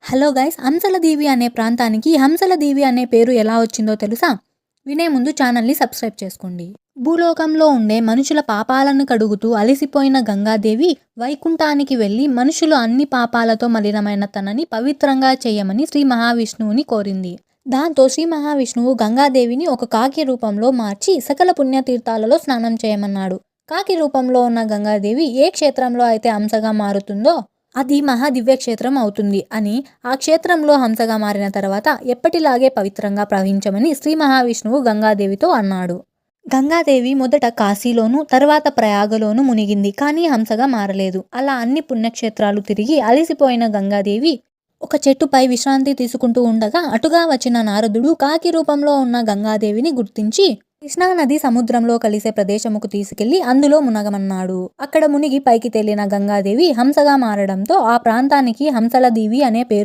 Hello guys, Hamsaladeevi అనే ప్రాంతానికి హంసలదీవి అనే పేరు ఎలా వచ్చిందో తెలుసా? వినే ముందు ఛానల్ని సబ్స్క్రైబ్ చేసుకోండి. భూలోకంలో ఉండే మనుషుల పాపాలను కడుగుతూ అలసిపోయిన గంగాదేవి వైకుంఠానికి వెళ్లి మనుషులు అన్ని పాపాలతో మలినమైన తనని పవిత్రంగా చేయమని శ్రీ మహావిష్ణువుని కోరింది. దాంతో శ్రీ మహావిష్ణువు గంగాదేవిని ఒక కాకి రూపంలో మార్చి సకల పుణ్యతీర్థాలలో స్నానం చేయమన్నాడు. కాకి రూపంలో ఉన్న గంగాదేవి ఏ క్షేత్రంలో అయితే హంసగా మారుతుందో అది మహాదివ్యక్షేత్రం అవుతుంది అని, ఆ క్షేత్రంలో హంసగా మారిన తర్వాత ఎప్పటిలాగే పవిత్రంగా ప్రవహించమని శ్రీ మహావిష్ణువు గంగాదేవితో అన్నాడు. గంగాదేవి మొదట కాశీలోను తర్వాత ప్రయాగలోను మునిగింది, కానీ హంసగా మారలేదు. అలా అన్ని పుణ్యక్షేత్రాలు తిరిగి అలసిపోయిన గంగాదేవి ఒక చెట్టుపై విశ్రాంతి తీసుకుంటూ ఉండగా అటుగా వచ్చిన నారదుడు కాకి రూపంలో ఉన్న గంగాదేవిని గుర్తించి కృష్ణానది సముద్రంలో కలిసే ప్రదేశముకు తీసుకెళ్లి అందులో మునగమన్నాడు. అక్కడ మునిగి పైకి తేలిన గంగాదేవి హంసగా మారడంతో ఆ ప్రాంతానికి హంసలదీవి అనే పేరు